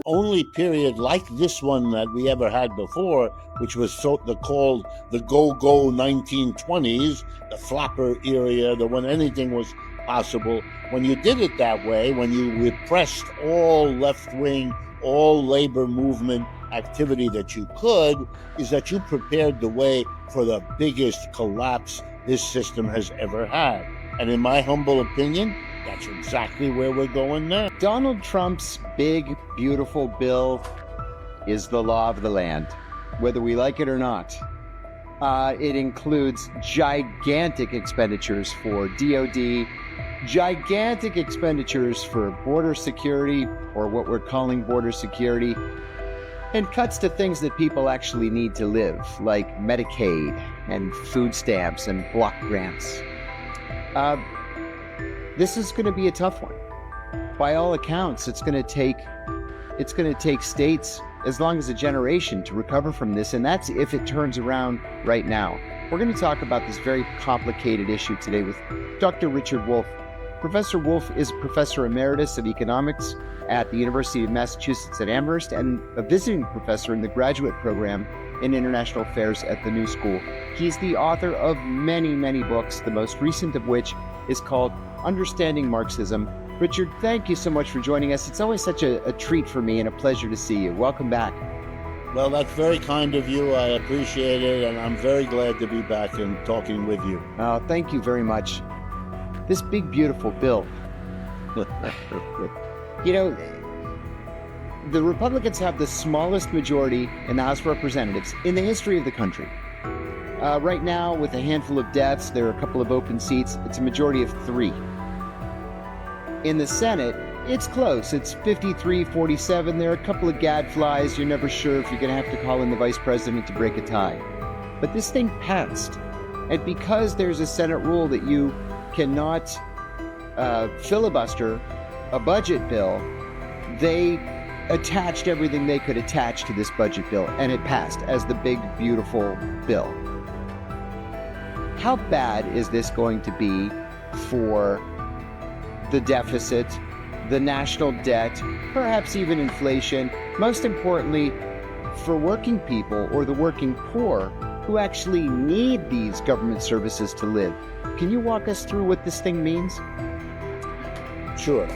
only period like this one that we ever had before, which was called the go-go 1920s, the flapper era, the when anything was possible. When you did it that way, when you repressed all left-wing, all labor movement activity that you could, is that you prepared the way for the biggest collapse this system has ever had. And in my humble opinion, that's exactly where we're going now. Donald Trump's big, beautiful bill is the law of the land, whether we like it or not. It includes gigantic expenditures for DOD, gigantic expenditures for border security, or what we're calling border security, and cuts to things that people actually need to live, like Medicaid and food stamps and block grants. This is going to be a tough one. By all accounts, it's going to take states as long as a generation to recover from this, and that's if it turns around right now. We're going to talk about this very complicated issue today with Dr. Richard Wolff. Professor Wolff is Professor Emeritus of Economics at the University of Massachusetts at Amherst and a visiting professor in the graduate program in International Affairs at the New School. He's the author of many, many books, the most recent of which is called Understanding Marxism. Richard, thank you so much for joining us. It's always such a treat for me and a pleasure to see you. Welcome back. Well, that's very kind of you. I appreciate it, and I'm very glad to be back and talking with you. Oh, thank you very much. This big, beautiful bill. You know, the Republicans have the smallest majority in the House of Representatives in the history of the country. Right now, with a handful of deaths, there are a couple of open seats. It's a majority of 3. In the Senate, it's close. It's 53-47. There are a couple of gadflies. You're never sure if you're going to have to call in the vice president to break a tie. But this thing passed. And because there's a Senate rule that you cannot filibuster a budget bill, they attached everything they could attach to this budget bill, and it passed as the big, beautiful bill. How bad is this going to be for the deficit, the national debt, perhaps even inflation, most importantly, for working people or the working poor who actually need these government services to live? Can you walk us through what this thing means? Sure.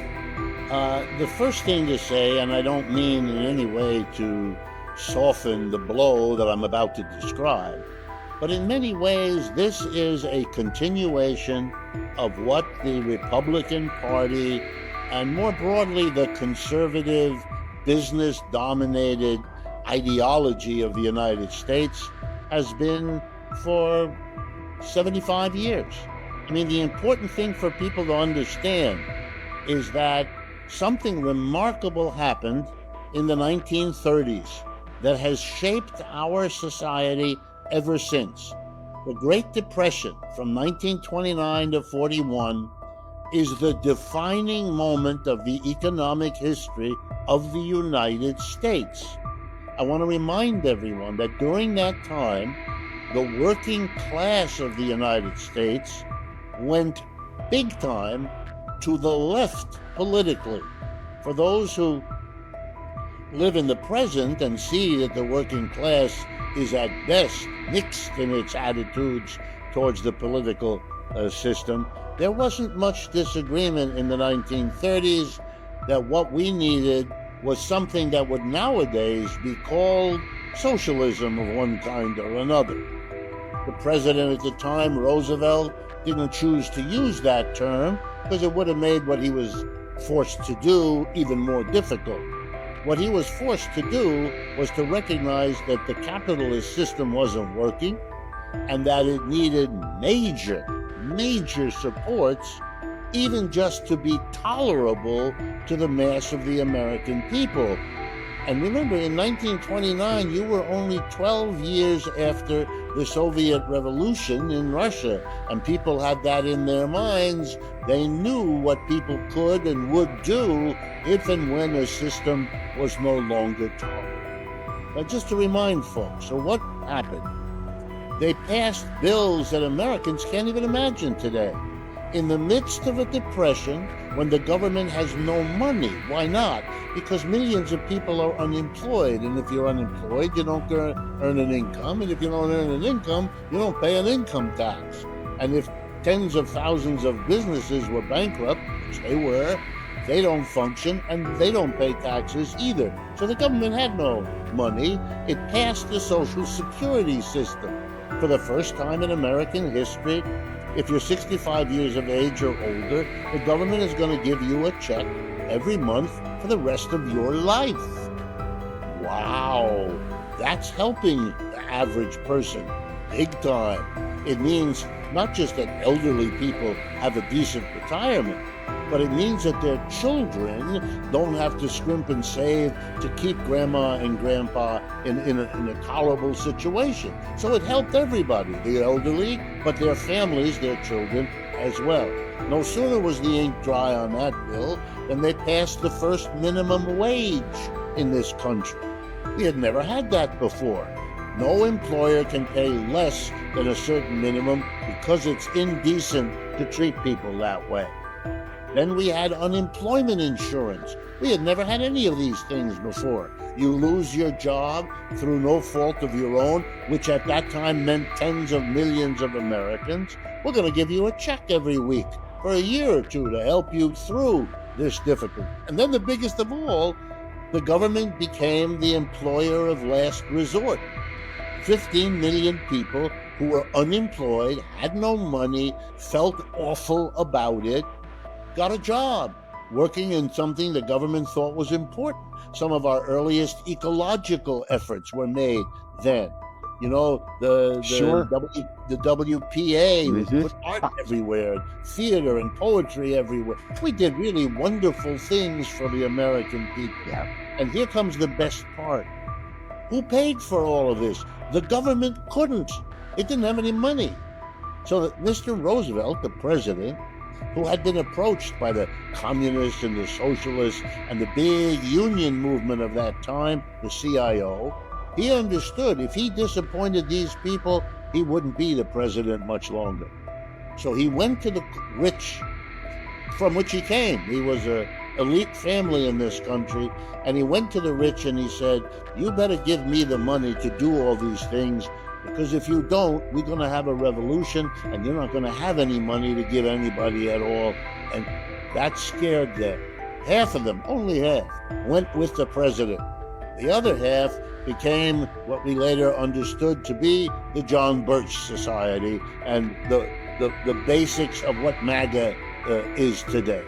The first thing to say, and I don't mean in any way to soften the blow that I'm about to describe, but in many ways, this is a continuation of what the Republican Party and more broadly the conservative, business-dominated ideology of the United States has been for 75 years. I mean, the important thing for people to understand is that something remarkable happened in the 1930s that has shaped our society ever since. The Great Depression from 1929 to 41 is the defining moment of the economic history of the United States. I want to remind everyone that during that time, the working class of the United States went big time to the left politically. For those who live in the present and see that the working class is at best mixed in its attitudes towards the political system, there wasn't much disagreement in the 1930s that what we needed was something that would nowadays be called socialism of one kind or another. The president at the time, Roosevelt, didn't choose to use that term because it would have made what he was forced to do even more difficult. What he was forced to do was to recognize that the capitalist system wasn't working and that it needed major supports, even just to be tolerable to the mass of the American people. And remember, in 1929, you were only 12 years after the Soviet Revolution in Russia, and people had that in their minds. They knew what people could and would do if and when a system was no longer tolerable. But just to remind folks, so what happened? They passed bills that Americans can't even imagine today. In the midst of a depression, when the government has no money. Why not? Because millions of people are unemployed, and if you're unemployed, you don't earn an income, and if you don't earn an income, you don't pay an income tax. And if tens of thousands of businesses were bankrupt, which they were, they don't function, and they don't pay taxes either. So the government had no money. It passed the Social Security system. For the first time in American history, if you're 65 years of age or older, the government is going to give you a check every month for the rest of your life. Wow, that's helping the average person big time. It means not just that elderly people have a decent retirement, but it means that their children don't have to scrimp and save to keep grandma and grandpa in a tolerable situation. So it helped everybody, the elderly, but their families, their children as well. No sooner was the ink dry on that bill than they passed the first minimum wage in this country. We had never had that before. No employer can pay less than a certain minimum because it's indecent to treat people that way. Then we had unemployment insurance. We had never had any of these things before. You lose your job through no fault of your own, which at that time meant tens of millions of Americans. We're going to give you a check every week for a year or two to help you through this difficulty. And then the biggest of all, the government became the employer of last resort. 15 million people who were unemployed, had no money, felt awful about it, got a job working in something the government thought was important. Some of our earliest ecological efforts were made then. You know, the WPA, we put art everywhere, theater and poetry everywhere. We did really wonderful things for the American people. Yeah. And here comes the best part. Who paid for all of this? The government couldn't. It didn't have any money. So Mr. Roosevelt, the president, who had been approached by the communists and the socialists and the big union movement of that time, the CIO, he understood if he disappointed these people, he wouldn't be the president much longer. So he went to the rich, from which he came. He was an elite family in this country, and he went to the rich and he said, you better give me the money to do all these things, because if you don't, we're going to have a revolution and you're not going to have any money to give anybody at all. And that scared them. Half of them, only half, went with the president. The other half became what we later understood to be the John Birch Society and the basics of what MAGA is today.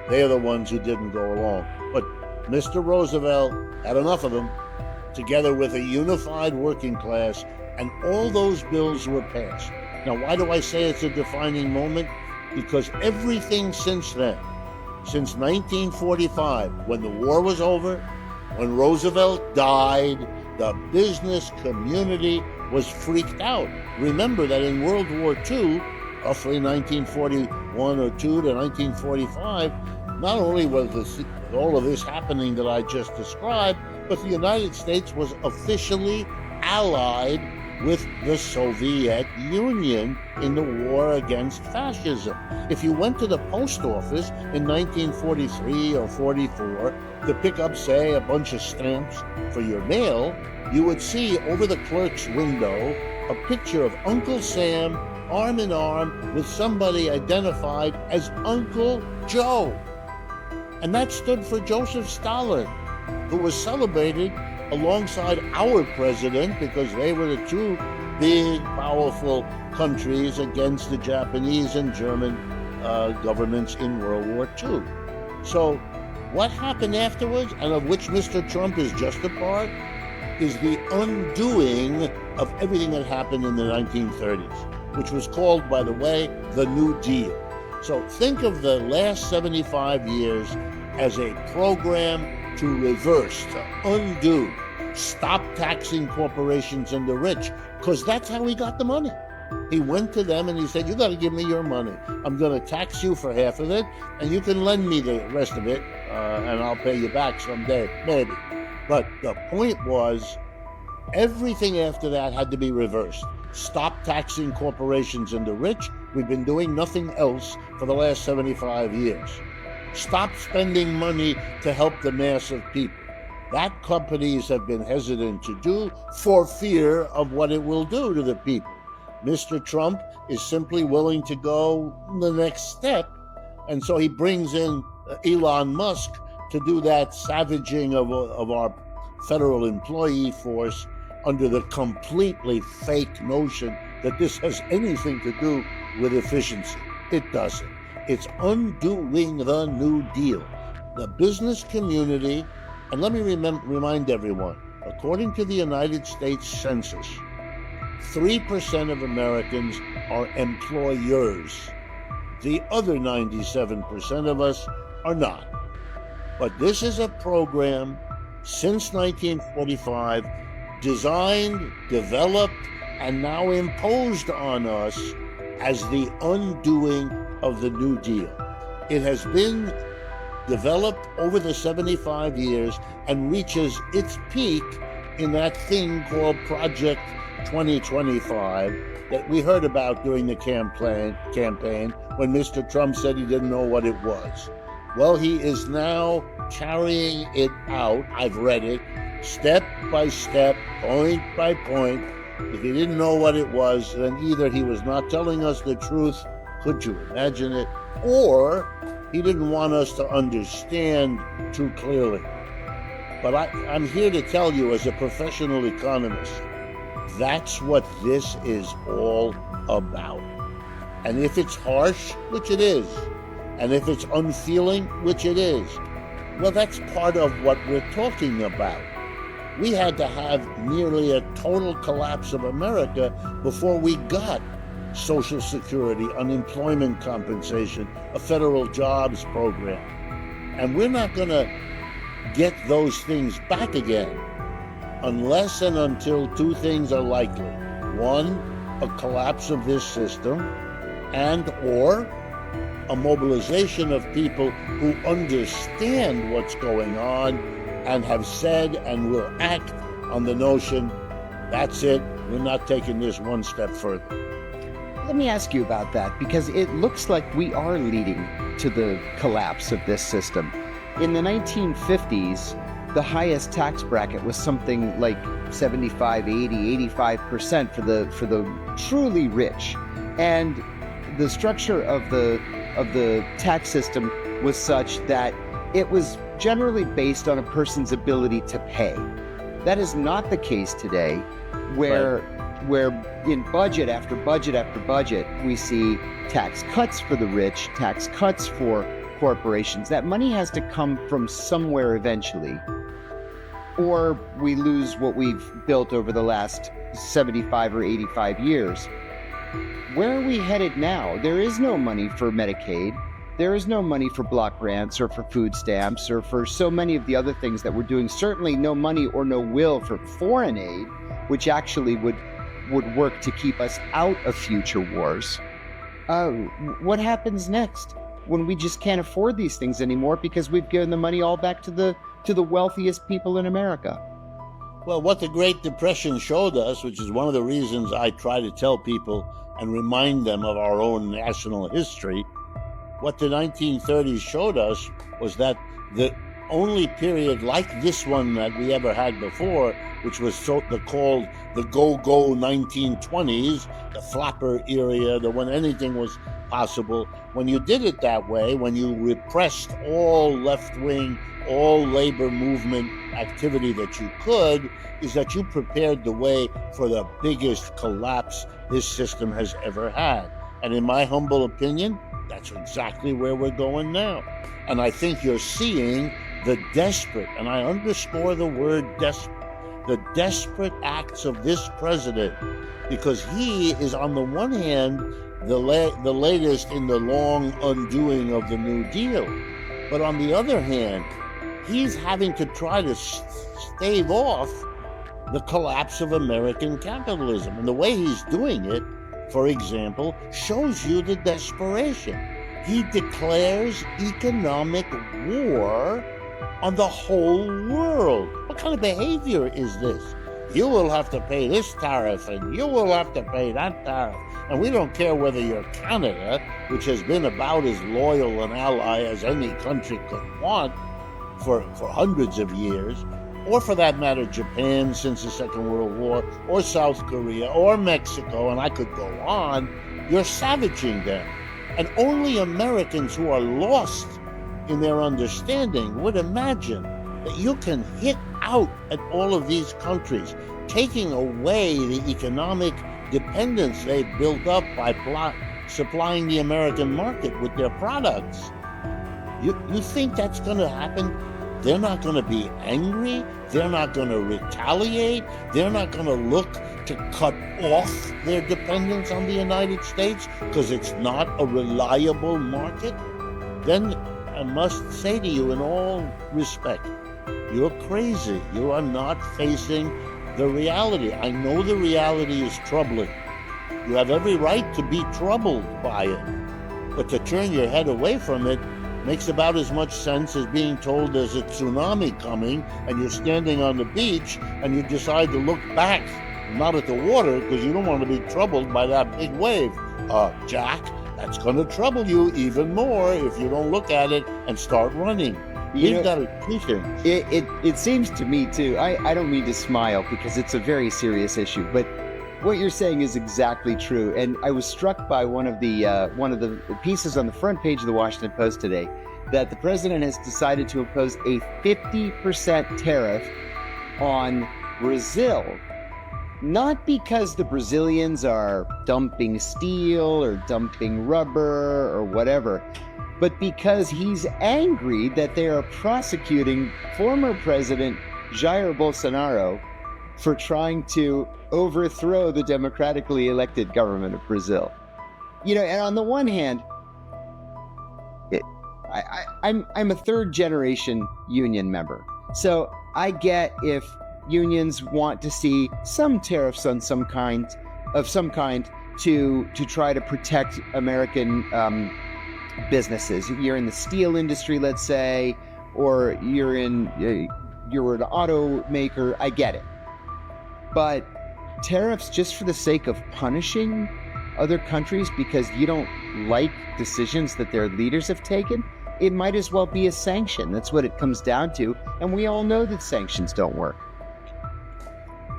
They are the ones who didn't go along. But Mr. Roosevelt had enough of them, together with a unified working class, and all those bills were passed. Now, why do I say it's a defining moment? Because everything since then, since 1945, when the war was over, when Roosevelt died, the business community was freaked out. Remember that in World War II, roughly 1941 or 2 to 1945, not only was all of this happening that I just described, but the United States was officially allied with the Soviet Union in the war against fascism. If you went to the post office in 1943 or 44 to pick up, say, a bunch of stamps for your mail, you would see over the clerk's window a picture of Uncle Sam arm in arm with somebody identified as Uncle Joe. And that stood for Joseph Stalin, who was celebrated alongside our president because they were the two big, powerful countries against the Japanese and German governments in World War II. So what happened afterwards, and of which Mr. Trump is just a part, is the undoing of everything that happened in the 1930s, which was called, by the way, the New Deal. So think of the last 75 years as a program to reverse, to undo, stop taxing corporations and the rich, because that's how he got the money. He went to them and he said, you got to give me your money. I'm going to tax you for half of it, and you can lend me the rest of it, and I'll pay you back someday, maybe. But the point was, everything after that had to be reversed. Stop taxing corporations and the rich. We've been doing nothing else for the last 75 years. Stop spending money to help the mass of people. That companies have been hesitant to do for fear of what it will do to the people. Mr. Trump is simply willing to go the next step, and so he brings in Elon Musk to do that savaging of our federal employee force under the completely fake notion that this has anything to do with efficiency. It doesn't. It's undoing the New Deal. The business community, and let me remind everyone, according to the United States Census, 3% of Americans are employers. The other 97% of us are not. But this is a program since 1945 designed, developed, and now imposed on us as the undoing of the New Deal. It has been developed over the 75 years and reaches its peak in that thing called Project 2025 that we heard about during the campaign when Mr. Trump said he didn't know what it was. Well, he is now carrying it out. I've read it step by step, point by point. If he didn't know what it was, then either he was not telling us the truth, could you imagine it, or he didn't want us to understand too clearly. But I'm here to tell you, as a professional economist, that's what this is all about. And if it's harsh, which it is, and if it's unfeeling, which it is, well, that's part of what we're talking about. We had to have nearly a total collapse of America before we got Social Security, unemployment compensation, a federal jobs program. And we're not going to get those things back again unless and until two things are likely. One, a collapse of this system, and or a mobilization of people who understand what's going on and have said and will act on the notion, that's it, we're not taking this one step further. Let me ask you about that, because it looks like we are leading to the collapse of this system. In the 1950s, the highest tax bracket was something like 75, 80, 85% for the truly rich. And the structure of the tax system was such that it was generally based on a person's ability to pay. That is not the case today, where in budget after budget after budget, we see tax cuts for the rich, tax cuts for corporations. That money has to come from somewhere eventually, or we lose what we've built over the last 75 or 85 years. Where are we headed now? There is no money for Medicaid. There is no money for block grants or for food stamps or for so many of the other things that we're doing. Certainly no money or no will for foreign aid, which actually would work to keep us out of future wars. What happens next when we just can't afford these things anymore because we've given the money all back to the wealthiest people in America? Well, what the Great Depression showed us, which is one of the reasons I try to tell people and remind them of our own national history, what the 1930s showed us was that the only period like this one that we ever had before, which was called the go-go 1920s, the flapper era, when anything was possible, when you did it that way, when you repressed all left-wing, all labor movement activity that you could, is that you prepared the way for the biggest collapse this system has ever had. And in my humble opinion, that's exactly where we're going now. And I think you're seeing the desperate, and I underscore the word desperate, the desperate acts of this president, because he is, on the one hand, the latest in the long undoing of the New Deal. But on the other hand, he's having to try to stave off the collapse of American capitalism. And the way he's doing it, for example, shows you the desperation. He declares economic war on the whole world. What kind of behavior is this? You will have to pay this tariff, and you will have to pay that tariff. And we don't care whether you're Canada, which has been about as loyal an ally as any country could want for hundreds of years, or for that matter, Japan since the Second World War, or South Korea, or Mexico, and I could go on. You're savaging them. And only Americans who are lost in their understanding would imagine that you can hit out at all of these countries, taking away the economic dependence they've built up by supplying the American market with their products. You think that's going to happen? They're not going to be angry. They're not going to retaliate. They're not going to look to cut off their dependence on the United States because it's not a reliable market. Then I must say to you in all respect, you're crazy. You are not facing the reality. I know the reality is troubling. You have every right to be troubled by it. But to turn your head away from it makes about as much sense as being told there's a tsunami coming and you're standing on the beach and you decide to look back, not at the water, because you don't want to be troubled by that big wave. Jack, that's going to trouble you even more if you don't look at it and start running. You've got to do things. It seems to me, too, I don't mean to smile because it's a very serious issue, but what you're saying is exactly true. And I was struck by one of the pieces on the front page of the Washington Post today that the president has decided to impose a 50% tariff on Brazil, not because the Brazilians are dumping steel or dumping rubber or whatever, but because he's angry that they are prosecuting former President Jair Bolsonaro for trying to overthrow the democratically elected government of Brazil. And on the one hand, I'm a third generation union member. So I get if unions want to see some tariffs on some kind to try to protect American businesses. You're in the steel industry, let's say, or you're an automaker. I get it. But tariffs just for the sake of punishing other countries because you don't like decisions that their leaders have taken, it might as well be a sanction. That's what it comes down to. And we all know that sanctions don't work.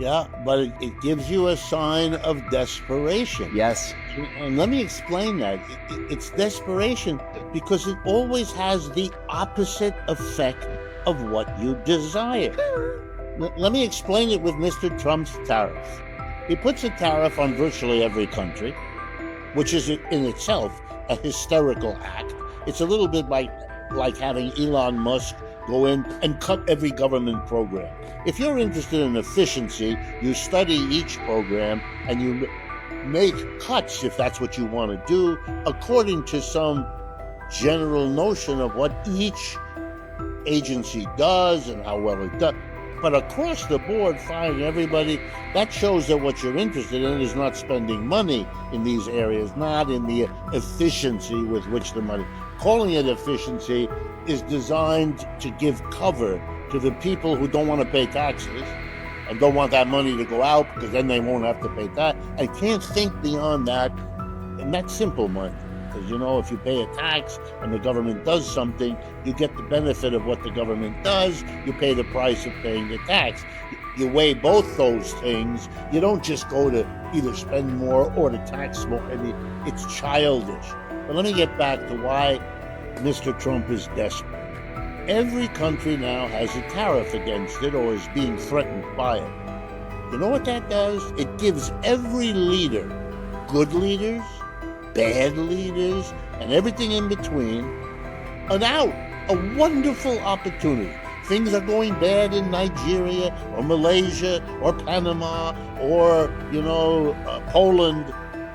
Yeah, but it gives you a sign of desperation. Yes. And let me explain that. It's desperation because it always has the opposite effect of what you desire. Let me explain it with Mr. Trump's tariff. He puts a tariff on virtually every country, which is in itself a hysterical act. It's a little bit like having Elon Musk go in and cut every government program. If you're interested in efficiency, you study each program and you make cuts, if that's what you want to do, according to some general notion of what each agency does and how well it does. But across the board, firing everybody, that shows that what you're interested in is not spending money in these areas, not in the efficiency with which the money. Calling it efficiency is designed to give cover to the people who don't want to pay taxes and don't want that money to go out because then they won't have to pay that and can't think beyond that. And that's simple money. Because, if you pay a tax and the government does something, you get the benefit of what the government does. You pay the price of paying the tax. You weigh both those things. You don't just go to either spend more or to tax more. It's childish. But let me get back to why Mr. Trump is desperate. Every country now has a tariff against it or is being threatened by it. You know what that does? It gives every leader, good leaders, bad leaders, and everything in between, an out, a wonderful opportunity. Things are going bad in Nigeria or Malaysia or Panama or, Poland.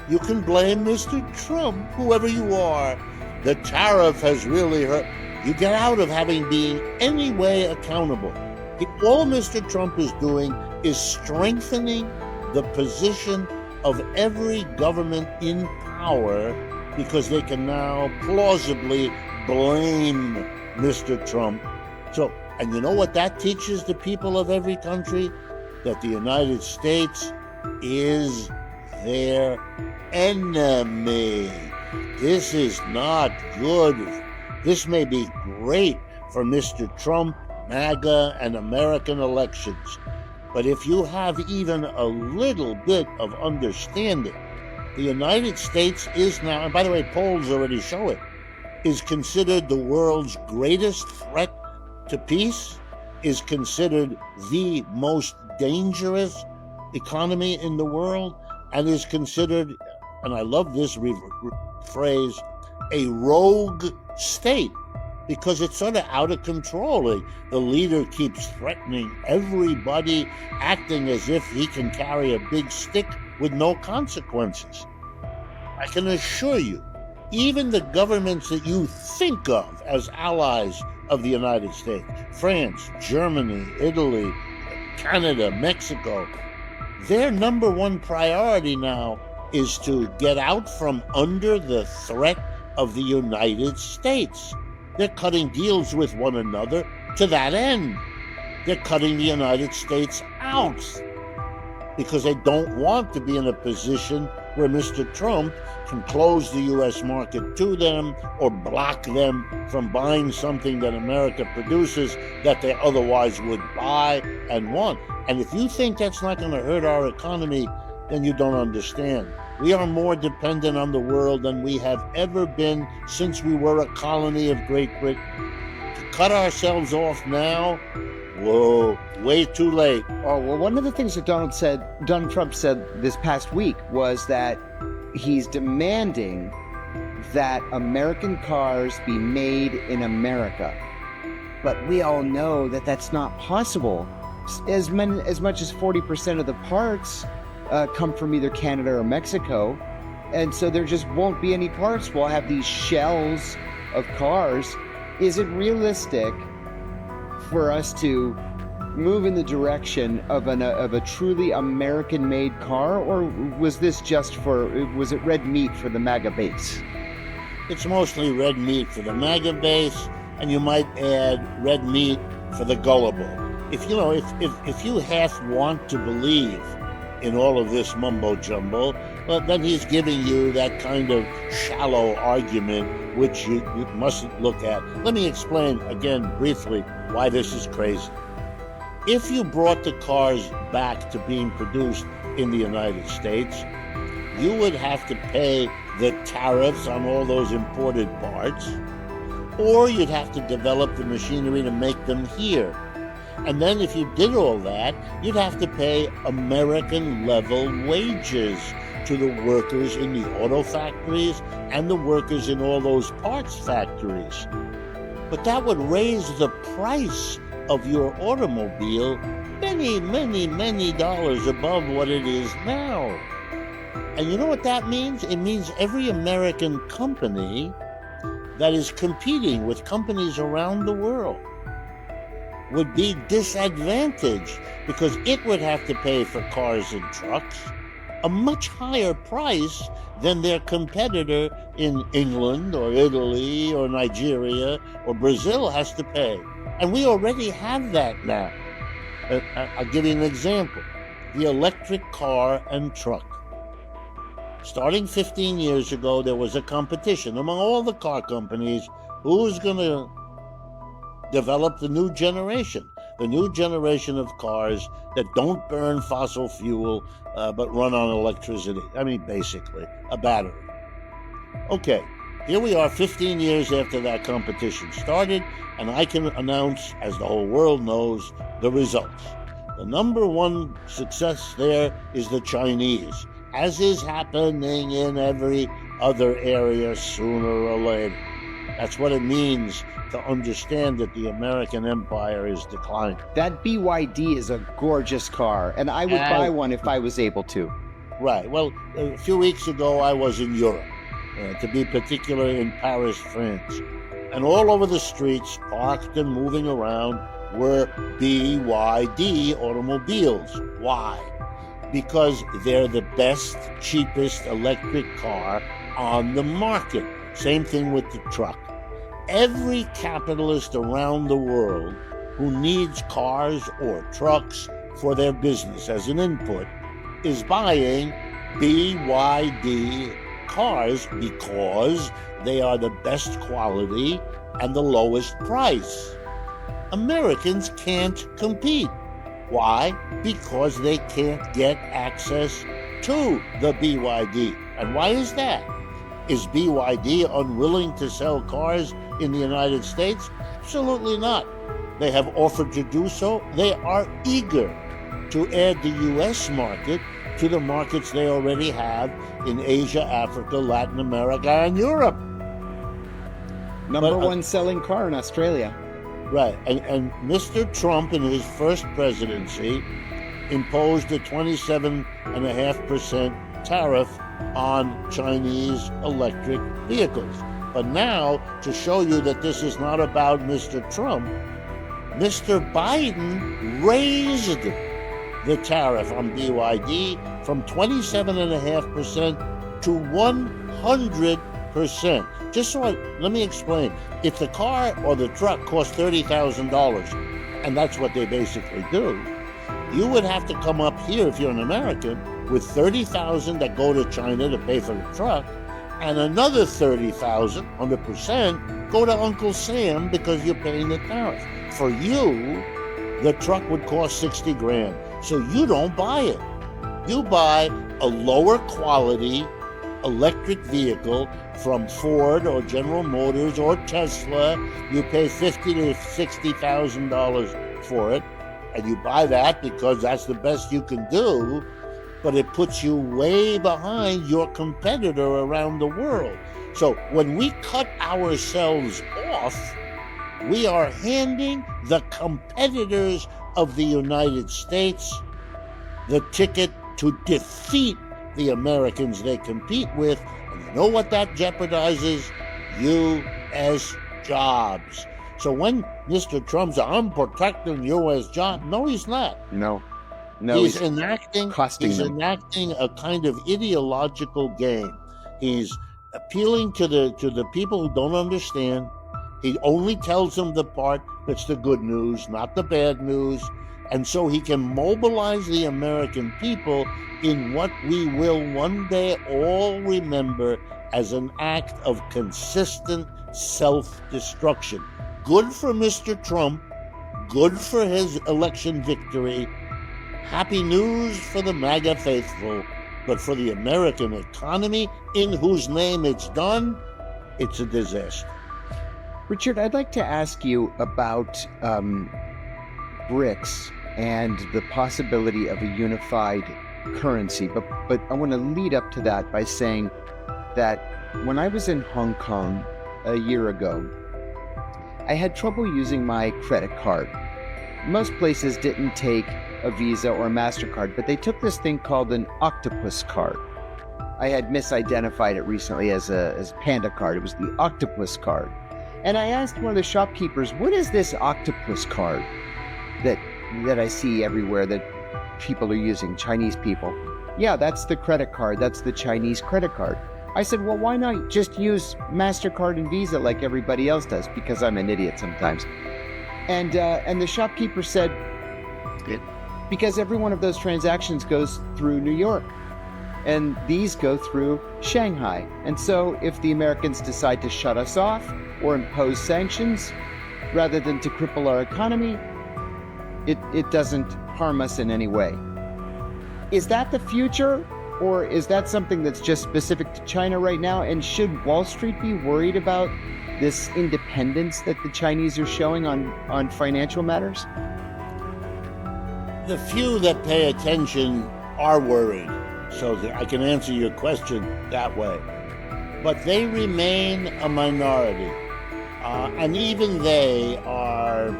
You can blame Mr. Trump, whoever you are. The tariff has really hurt. You get out of having been any way accountable. All Mr. Trump is doing is strengthening the position of every government in power because they can now plausibly blame Mr. Trump. So, and you know what that teaches the people of every country? That the United States is their enemy. This is not good. This may be great for Mr. Trump, MAGA, and American elections. But if you have even a little bit of understanding, the United States is now, and by the way, polls already show it, is considered the world's greatest threat to peace, is considered the most dangerous economy in the world, and is considered, and I love this phrase, a rogue state, because it's sort of out of control. The leader keeps threatening everybody, acting as if he can carry a big stick with no consequences. I can assure you, even the governments that you think of as allies of the United States, France, Germany, Italy, Canada, Mexico, their number one priority now is to get out from under the threat of the United States. They're cutting deals with one another to that end. They're cutting the United States out because they don't want to be in a position where Mr. Trump can close the U.S. market to them or block them from buying something that America produces that they otherwise would buy and want. And if you think that's not going to hurt our economy, then you don't understand. We are more dependent on the world than we have ever been since we were a colony of Great Britain. To cut ourselves off now, whoa, way too late. Oh, well, one of the things that Donald Trump said this past week was that he's demanding that American cars be made in America. But we all know that that's not possible. As much as 40% of the parts come from either Canada or Mexico, and so there just won't be any parts. We'll have these shells of cars. Is it realistic for us to move in the direction of a truly American-made car, or was it red meat for the MAGA base? It's mostly red meat for the MAGA base, and you might add red meat for the gullible. If you half want to believe in all of this mumbo jumbo, well, then he's giving you that kind of shallow argument which you mustn't look at. Let me explain again briefly why this is crazy. If you brought the cars back to being produced in the United States, you would have to pay the tariffs on all those imported parts, or you'd have to develop the machinery to make them here. And then if you did all that, you'd have to pay American-level wages to the workers in the auto factories and the workers in all those parts factories. But that would raise the price of your automobile many, many, many dollars above what it is now. And you know what that means? It means every American company that is competing with companies around the world would be disadvantaged because it would have to pay for cars and trucks a much higher price than their competitor in England or Italy or Nigeria or Brazil has to pay. And we already have that now. I'll give you an example. The electric car and truck. Starting 15 years ago, there was a competition among all the car companies who's going to develop the new generation of cars that don't burn fossil fuel but run on electricity. I mean, basically, a battery. Okay, here we are 15 years after that competition started, and I can announce, as the whole world knows, the results. The number one success there is the Chinese, as is happening in every other area sooner or later. That's what it means to understand that the American empire is declining. That BYD is a gorgeous car, and I would buy one if I was able to. Right. Well, a few weeks ago, I was in Europe, to be particular in Paris, France. And all over the streets, parked and moving around, were BYD automobiles. Why? Because they're the best, cheapest electric car on the market. Same thing with the truck. Every capitalist around the world who needs cars or trucks for their business as an input is buying BYD cars because they are the best quality and the lowest price. Americans can't compete. Why? Because they can't get access to the BYD. And why is that? Is BYD unwilling to sell cars in the United States? Absolutely not. They have offered to do so. They are eager to add the U.S. market to the markets they already have in Asia, Africa, Latin America, and Europe. Number one selling car in Australia. Right. And Mr. Trump, in his first presidency, imposed a 27.5% tariff on Chinese electric vehicles. But now, to show you that this is not about Mr. Trump, Mr. Biden raised the tariff on BYD from 27.5% to 100%. Let me explain. If the car or the truck costs $30,000, and that's what they basically do, you would have to come up here, if you're an American, with $30,000 that go to China to pay for the truck, and another $30,000, 100%, go to Uncle Sam because you're paying the tariff. For you, the truck would cost 60 grand. So you don't buy it. You buy a lower quality electric vehicle from Ford or General Motors or Tesla. You pay $50,000 to $60,000 for it, and you buy that because that's the best you can do, but it puts you way behind your competitor around the world. So when we cut ourselves off, we are handing the competitors of the United States the ticket to defeat the Americans they compete with. And you know what that jeopardizes? U.S. jobs. So when Mr. Trump says, I'm protecting U.S. jobs, no, he's not. No, he's enacting a kind of ideological game. He's appealing to the people who don't understand. He only tells them the part that's the good news, not the bad news. And so he can mobilize the American people in what we will one day all remember as an act of consistent self-destruction. Good for Mr. Trump, good for his election victory, happy news for the MAGA faithful, but for the American economy, in whose name it's done, it's a disaster. Richard, I'd like to ask you about BRICS and the possibility of a unified currency. But I want to lead up to that by saying that when I was in Hong Kong a year ago, I had trouble using my credit card. Most places didn't take a Visa or a MasterCard, but they took this thing called an Octopus card. I had misidentified it recently as a Panda card. It was the Octopus card. And I asked one of the shopkeepers, what is this Octopus card that I see everywhere that people are using, Chinese people? Yeah, that's the credit card. That's the Chinese credit card. I said, well, why not just use MasterCard and Visa like everybody else does? Because I'm an idiot sometimes. And the shopkeeper said, because every one of those transactions goes through New York. And these go through Shanghai. And so if the Americans decide to shut us off or impose sanctions, rather than to cripple our economy, it doesn't harm us in any way. Is that the future? Or is that something that's just specific to China right now? And should Wall Street be worried about this independence that the Chinese are showing on financial matters? The few that pay attention are worried. So I can answer your question that way. But they remain a minority. And even they are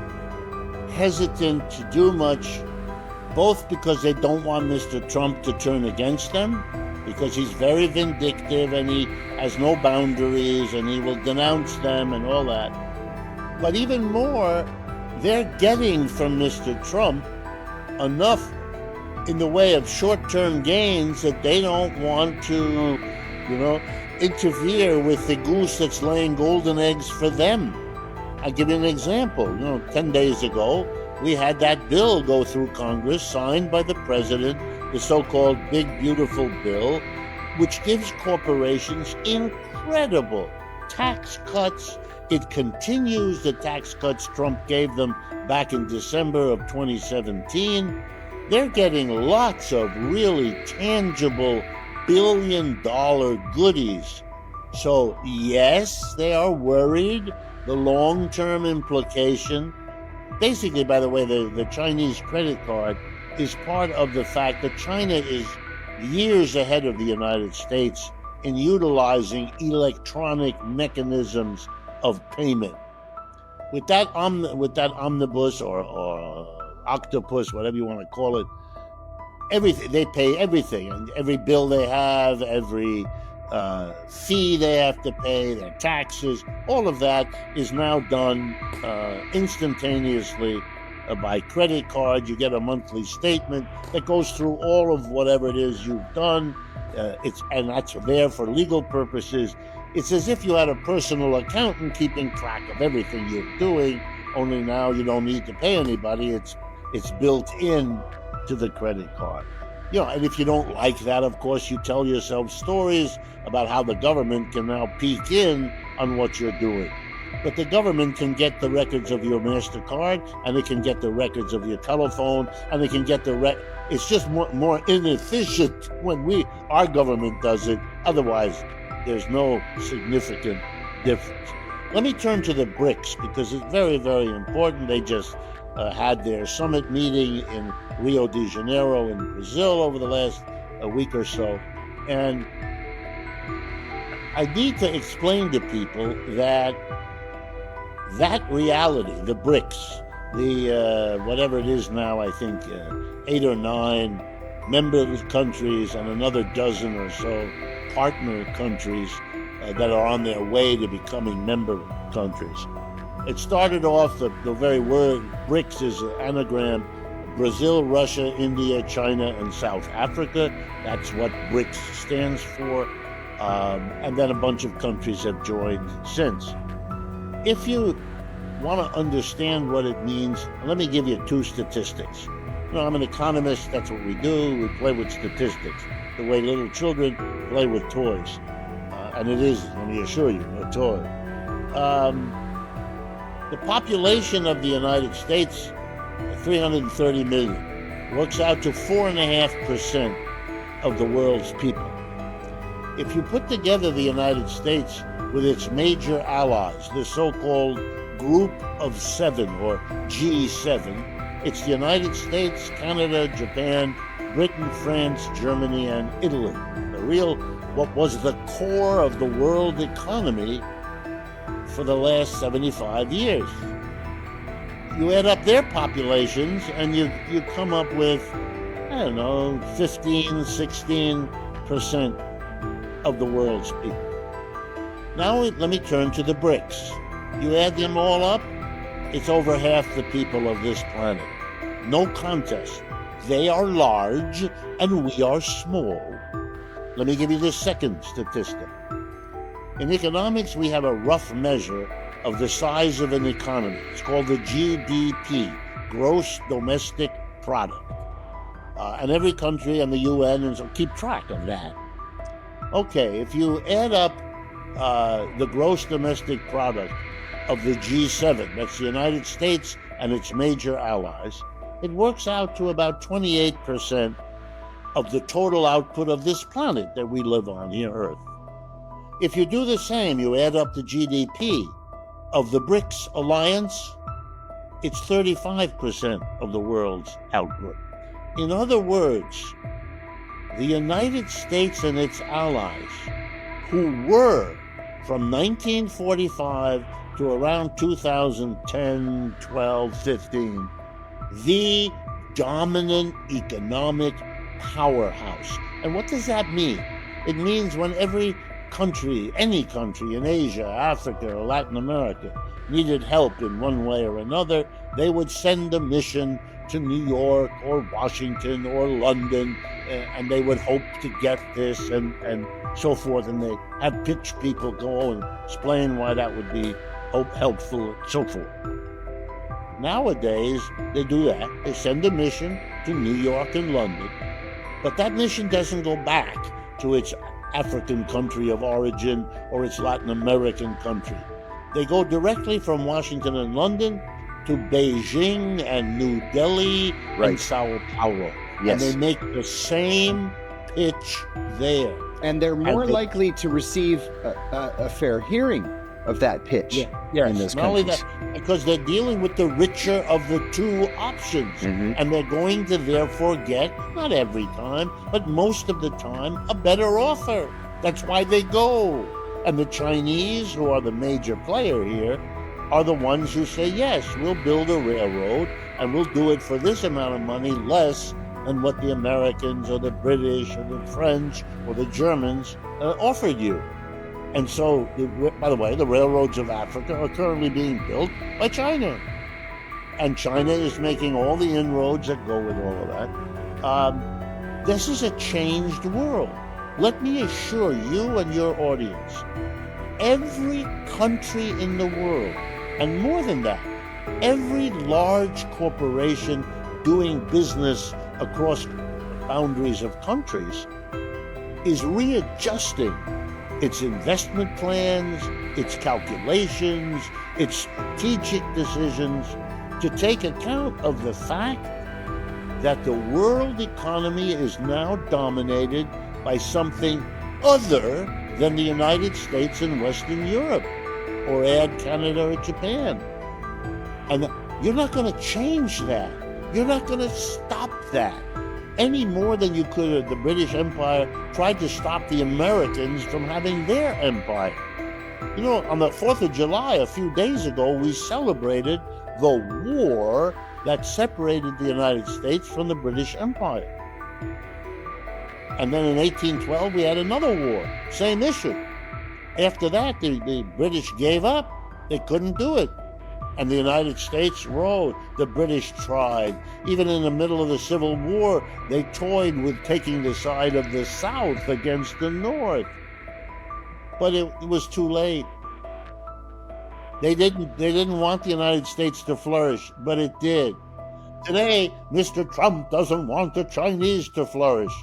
hesitant to do much, both because they don't want Mr. Trump to turn against them, because he's very vindictive and he has no boundaries and he will denounce them and all that. But even more, they're getting from Mr. Trump enough in the way of short-term gains that they don't want to, interfere with the goose that's laying golden eggs for them. I'll give you an example. 10 days ago, we had that bill go through Congress, signed by the president, the so-called Big Beautiful Bill, which gives corporations incredible tax cuts. It continues the tax cuts Trump gave them back in December of 2017. They're getting lots of really tangible billion-dollar goodies. So yes, they are worried. The long-term implication, basically, by the way, the Chinese credit card is part of the fact that China is years ahead of the United States in utilizing electronic mechanisms of payment. With that omnibus or octopus, whatever you want to call it, everything they pay, everything, and every bill they have, every fee they have to pay, their taxes, all of that is now done instantaneously by credit card. You get a monthly statement that goes through all of whatever it is you've done. And that's there for legal purposes. It's as if you had a personal accountant keeping track of everything you're doing, only now you don't need to pay anybody. It's built in to the credit card. And if you don't like that, of course, you tell yourself stories about how the government can now peek in on what you're doing. But the government can get the records of your MasterCard, and they can get the records of your telephone, and they can get it's just more inefficient when our government does it. Otherwise, there's no significant difference. Let me turn to the BRICS, because it's very, very important. They just had their summit meeting in Rio de Janeiro in Brazil over the last week or so. And I need to explain to people that reality, the BRICS, the whatever it is now, I think 8 or 9 member countries and another dozen or so partner countries that are on their way to becoming member countries. It started off, the very word BRICS is an anagram: Brazil, Russia, India, China, and South Africa. That's what BRICS stands for. And then a bunch of countries have joined since. If you want to understand what it means, let me give you 2 statistics. I'm an economist. That's what we do. We play with statistics, the way little children play with toys. And it is, let me assure you, a toy. The population of the United States, 330 million, works out to 4.5% of the world's people. If you put together the United States with its major allies, the so-called Group of 7 or G7, it's the United States, Canada, Japan, Britain, France, Germany, and Italy. What was the core of the world economy for the last 75 years. You add up their populations and you come up with, 15, 16% of the world's people. Now let me turn to the BRICS. You add them all up, it's over half the people of this planet. No contest. They are large and we are small. Let me give you the second statistic. In economics, we have a rough measure of the size of an economy. It's called the GDP, Gross Domestic Product. And every country and the UN keep track of that. Okay, if you add up the gross domestic product of the G7, that's the United States and its major allies, it works out to about 28% of the total output of this planet that we live on here, Earth. If you do the same, you add up the GDP of the BRICS alliance, it's 35% of the world's output. In other words, the United States and its allies, who were from 1945 to around 2010, 12, 15, the dominant economic powerhouse. And what does that mean? It means when every country, any country in Asia, Africa, or Latin America needed help in one way or another, they would send a mission to New York or Washington or London, and they would hope to get this and so forth, and they have pitch people go and explain why that would be helpful and so forth. Nowadays, they do that. They send a mission to New York and London, But that mission doesn't go back to its African country of origin or its Latin American country. They go directly from Washington and London to Beijing and New Delhi and Sao Paulo. Yes. And they make the same pitch there. And they're more likely to receive a fair hearing of that pitch in those Not only countries. that, because they're dealing with the richer of the two options. And they're going to therefore get, not every time, but most of the time, a better offer. That's why they go. And the Chinese, who are the major player here, are the ones who say, yes, we'll build a railroad and we'll do it for this amount of money less than what the Americans or the British or the French or the Germans offered you. And so, by the way, the railroads of Africa are currently being built by China. And China is making all the inroads that go with all of that. This is a changed world. Let me assure you and your audience, every country in the world, and more than that, every large corporation doing business across boundaries of countries is readjusting its investment plans, its calculations, its strategic decisions to take account of the fact that the world economy is now dominated by something other than the United States and Western Europe, or add Canada or Japan. And you're not going to change that. You're not going to stop that any more than you could. The British Empire tried to stop the Americans from having their empire. You know, on the 4th of July, a few days ago, we celebrated the war that separated the United States from the British Empire. And then in 1812, we had another war, same issue. After that, the British gave up. They couldn't do it. And the United States rode. The British tried. Even in the middle of the Civil War, they toyed with taking the side of the South against the North. But it was too late. They didn't want the United States to flourish, but it did. Today, Mr. Trump doesn't want the Chinese to flourish.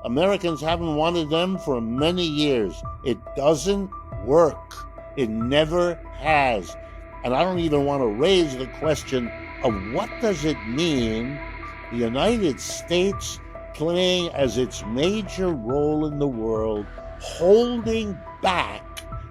Americans haven't wanted them for many years. It doesn't work. It never has. And I don't even want to raise the question of what does it mean the United States playing as its major role in the world, holding back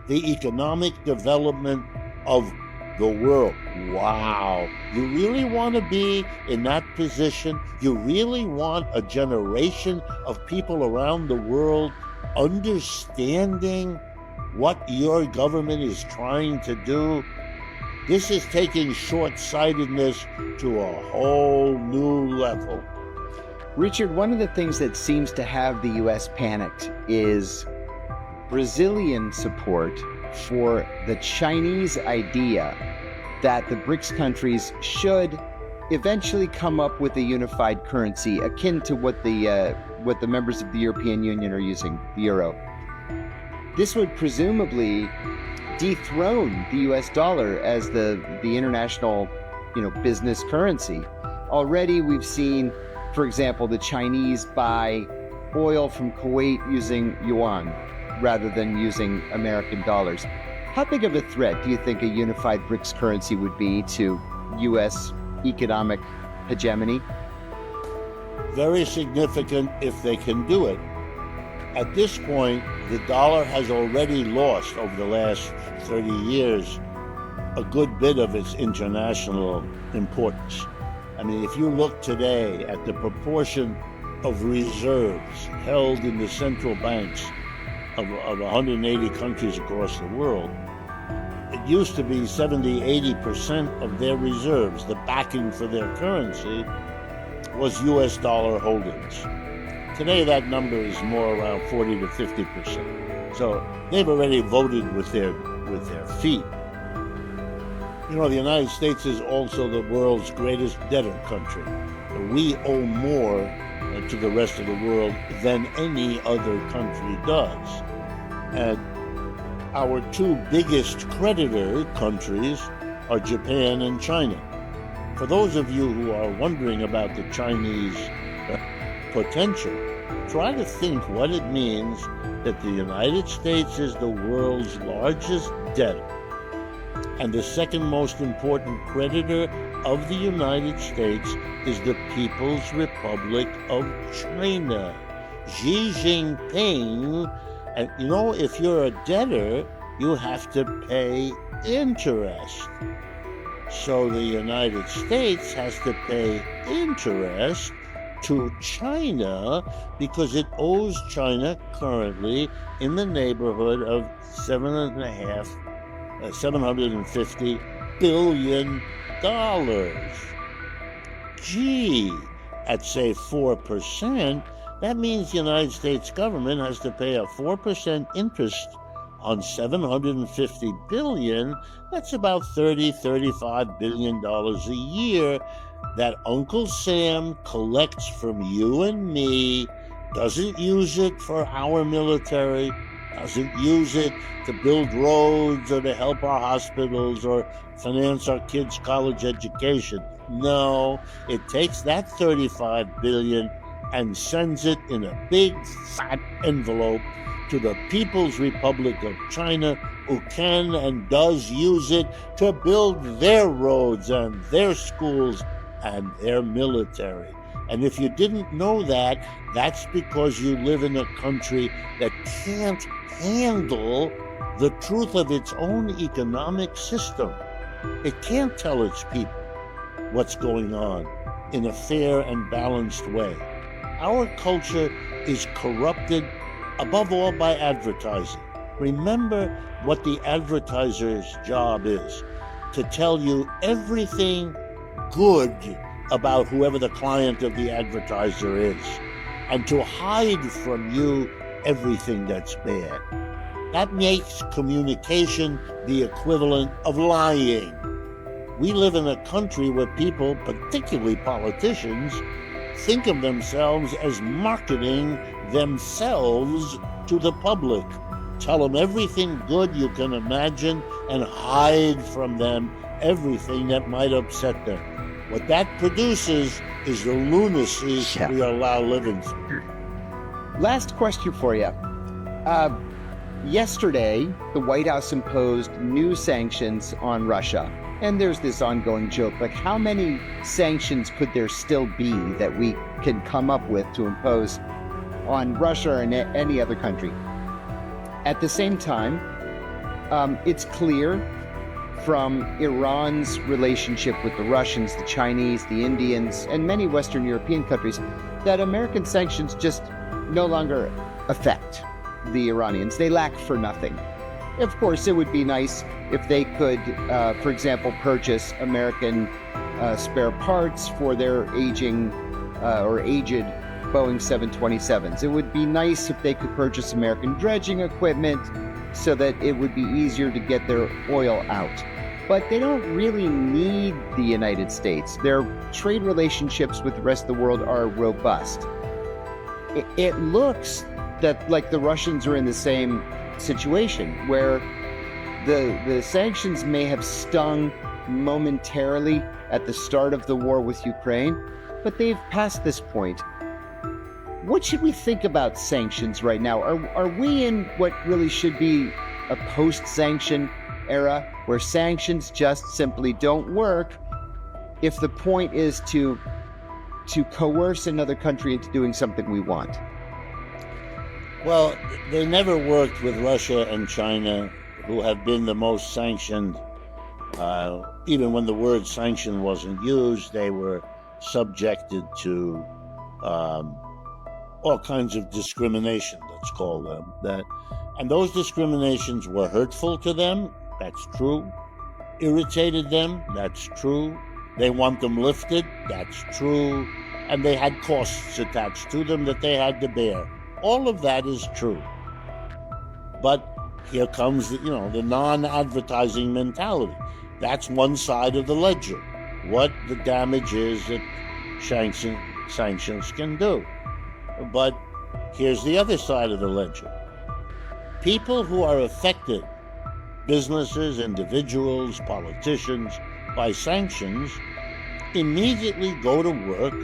the economic development of the world. Wow. You really want to be in that position? You really want a generation of people around the world understanding what your government is trying to do? This is taking short-sightedness to a whole new level. Richard, one of the things that seems to have the U.S. panicked is Brazilian support for the Chinese idea that the BRICS countries should eventually come up with a unified currency akin to what the members of the European Union are using, the euro. This would presumably dethrone the U.S. dollar as the international, business currency. Already we've seen, for example, the Chinese buy oil from Kuwait using yuan rather than using American dollars. How big of a threat do you think a unified BRICS currency would be to U.S. economic hegemony? Very significant if they can do it. At this point, the dollar has already lost over the last 30 years a good bit of its international importance. I mean, if you look today at the proportion of reserves held in the central banks of 180 countries across the world, it used to be 70-80% of their reserves, the backing for their currency, was U.S. dollar holdings. Today, that number is more around 40 to 50%. So they've already voted with their feet. The United States is also the world's greatest debtor country. We owe more to the rest of the world than any other country does. And our two biggest creditor countries are Japan and China. For those of you who are wondering about the Chinese potential, try to think what it means that the United States is the world's largest debtor and the second most important creditor of the United States is the People's Republic of China. Xi Jinping, and if you're a debtor, you have to pay interest. So the United States has to pay interest to China because it owes China currently in the neighborhood of $750 billion. Gee, at say 4%, that means the United States government has to pay a 4% interest on $750 billion. That's about $35 billion a year that Uncle Sam collects from you and me, doesn't use it for our military, doesn't use it to build roads or to help our hospitals or finance our kids' college education. No, it takes that $35 billion and sends it in a big fat envelope to the People's Republic of China, who can and does use it to build their roads and their schools and their military. And if you didn't know that, that's because you live in a country that can't handle the truth of its own economic system. It can't tell its people what's going on in a fair and balanced way. Our culture is corrupted above all by advertising. Remember what the advertiser's job is: to tell you everything good about whoever the client of the advertiser is, and to hide from you everything that's bad. That makes communication the equivalent of lying. We live in a country where people, particularly politicians, think of themselves as marketing themselves to the public. Tell them everything good you can imagine and hide from them everything that might upset them. What that produces is the lunacy we allow living through. Last question for you. Yesterday, the White House imposed new sanctions on Russia. And there's this ongoing joke, like how many sanctions could there still be that we can come up with to impose on Russia and any other country? At the same time, it's clear from Iran's relationship with the Russians, the Chinese, the Indians, and many Western European countries that American sanctions just no longer affect the Iranians. They lack for nothing. Of course, it would be nice if they could, for example, purchase American spare parts for their aging or aged Boeing 727s. It would be nice if they could purchase American dredging equipment so that it would be easier to get their oil out. But they don't really need the United States. Their trade relationships with the rest of the world are robust. It looks that like the Russians are in the same situation where the sanctions may have stung momentarily at the start of the war with Ukraine, but they've passed this point. What should we think about sanctions right now? Are we in what really should be a post-sanction era where sanctions just simply don't work if the point is to coerce another country into doing something we want? Well, they never worked with Russia and China, who have been the most sanctioned. Even when the word sanction wasn't used, they were subjected to all kinds of discrimination, let's call them. And those discriminations were hurtful to them, that's true. Irritated them, that's true. They want them lifted, that's true. And they had costs attached to them that they had to bear. All of that is true. But here comes the non-advertising mentality. That's one side of the ledger. What the damage is that sanctions can do. But here's the other side of the ledger. People who are affected, businesses, individuals, politicians, by sanctions, immediately go to work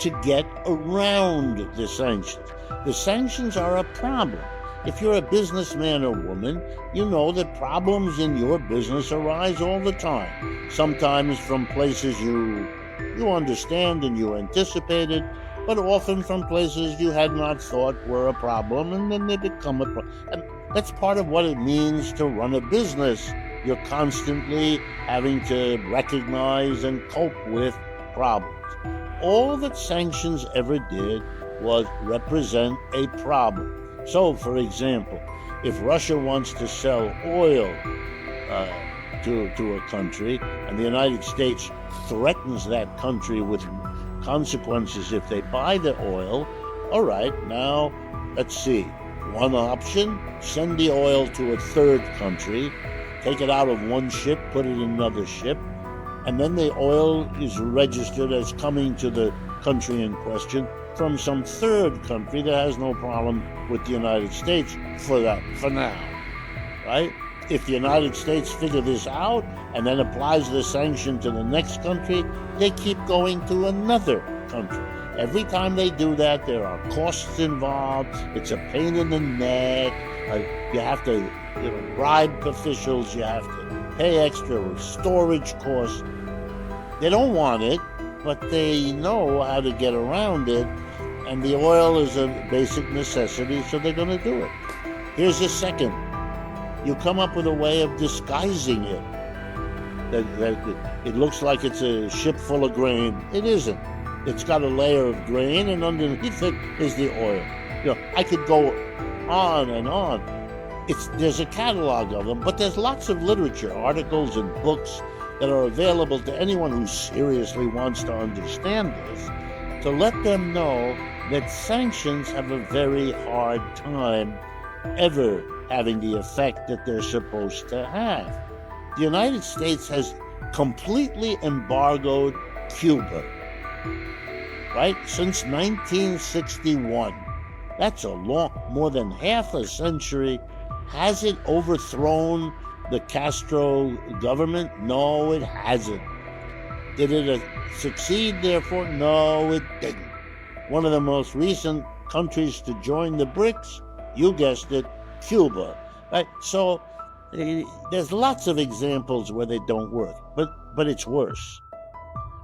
to get around the sanctions. The sanctions are a problem. If you're a businessman or woman, you know that problems in your business arise all the time. Sometimes from places you understand and you anticipated, but often from places you had not thought were a problem, and then they become a problem. And that's part of what it means to run a business. You're constantly having to recognize and cope with problems. All that sanctions ever did was represent a problem. So, for example, if Russia wants to sell oil to a country, and the United States threatens that country with consequences if they buy the oil, all right, now let's see. One option, send the oil to a third country, take it out of one ship, put it in another ship, and then the oil is registered as coming to the country in question from some third country that has no problem with the United States for now, right? If the United States figure this out and then applies the sanction to the next country, they keep going to another country. Every time they do that, there are costs involved. It's a pain in the neck. You have to bribe officials. You have to pay extra storage costs. They don't want it, but they know how to get around it, and the oil is a basic necessity, so they're going to do it. Here's a second. You come up with a way of disguising it. It looks like it's a ship full of grain. It isn't. It's got a layer of grain, and underneath it is the oil. I could go on and on. There's a catalog of them, but there's lots of literature, articles and books that are available to anyone who seriously wants to understand this, to let them know that sanctions have a very hard time ever having the effect that they're supposed to have. The United States has completely embargoed Cuba, right? Since 1961. That's more than half a century. Has it overthrown the Castro government? No, it hasn't. Did it succeed, therefore? No, it didn't. One of the most recent countries to join the BRICS, you guessed it, Cuba. Right? So there's lots of examples where they don't work, but it's worse.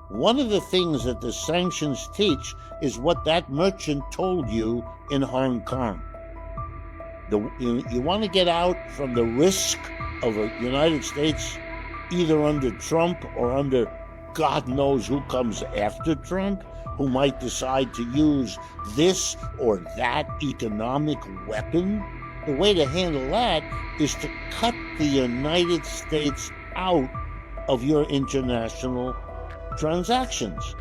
One of the things that the sanctions teach is what that merchant told you in Hong Kong. You want to get out from the risk of a United States either under Trump or under God knows who comes after Trump, who might decide to use this or that economic weapon. The way to handle that is to cut the United States out of your international transactions.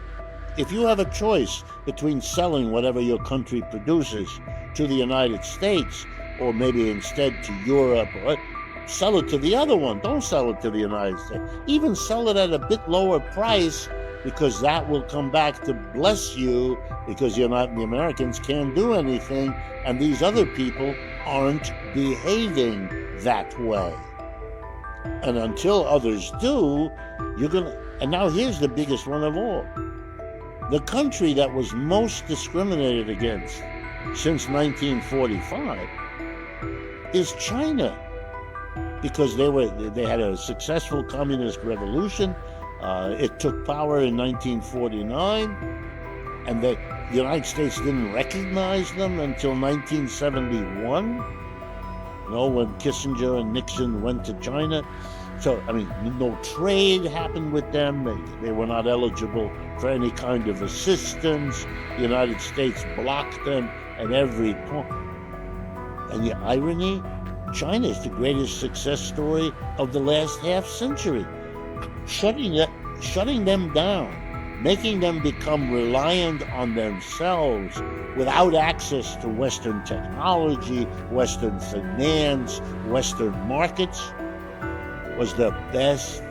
If you have a choice between selling whatever your country produces to the United States, or maybe instead to Europe, or sell it to the other one, don't sell it to the United States. Even sell it at a bit lower price, because that will come back to bless you, because the Americans can't do anything, and these other people aren't behaving that way. And until others do, and now here's the biggest one of all. The country that was most discriminated against since 1945 is China, because they had a successful communist revolution. It took power in 1949, and the United States didn't recognize them until 1971, when Kissinger and Nixon went to China. So, no trade happened with them. They were not eligible for any kind of assistance. The United States blocked them at every point. And the irony, China is the greatest success story of the last half century. Shutting them down, making them become reliant on themselves without access to Western technology, Western finance, Western markets, was the best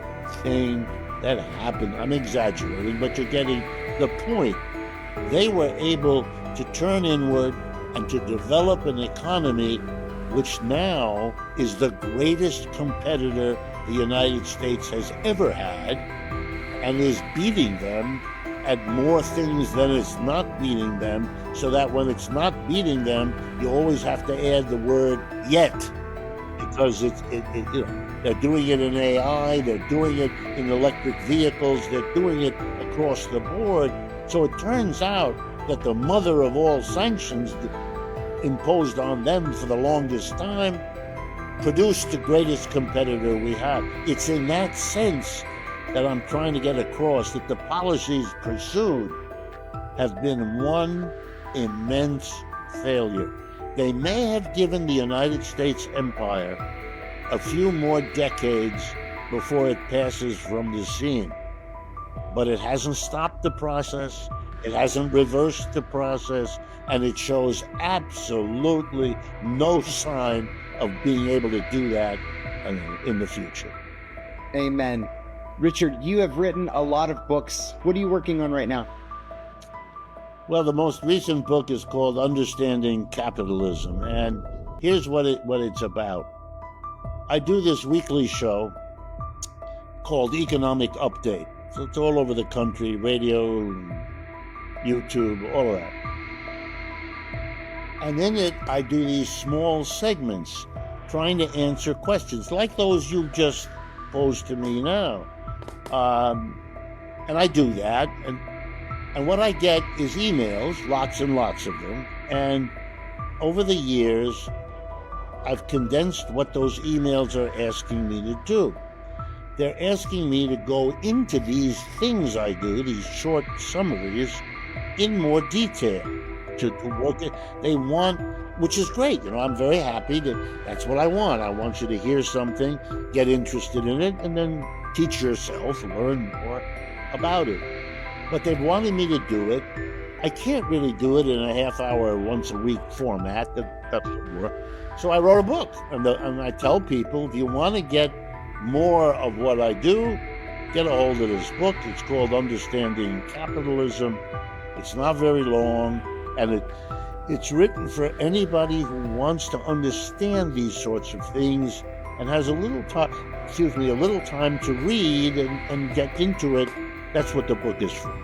thing that happened. I'm exaggerating, but you're getting the point. They were able to turn inward and to develop an economy which now is the greatest competitor the United States has ever had, and is beating them at more things than it's not beating them, so that when it's not beating them, you always have to add the word yet, because they're doing it in AI, they're doing it in electric vehicles, they're doing it across the board. So it turns out that the mother of all sanctions imposed on them for the longest time produced the greatest competitor we have. It's in that sense that I'm trying to get across that the policies pursued have been one immense failure. They may have given the United States empire a few more decades before it passes from the scene, but it hasn't stopped the process, it hasn't reversed the process, and it shows absolutely no sign of being able to do that in the future. Amen. Richard, you have written a lot of books. What are you working on right now? Well, the most recent book is called Understanding Capitalism, and here's what it's about. I do this weekly show called Economic Update. So it's all over the country, radio, YouTube, all of that. And in it, I do these small segments trying to answer questions like those you just posed to me now. And I do that, and what I get is emails, lots and lots of them, and over the years, I've condensed what those emails are asking me to do. They're asking me to go into these things I do, these short summaries, in more detail, to work it. They want, which is great, I'm very happy that's what I want. I want you to hear something, get interested in it, and then teach yourself, learn more about it. But they've wanted me to do it. I can't really do it in a half-hour, once-a-week format. That doesn't work. So I wrote a book, and I tell people, if you want to get more of what I do, get a hold of this book. It's called Understanding Capitalism. It's not very long, and it's written for anybody who wants to understand these sorts of things and has a little time to read and get into it. That's what the book is for.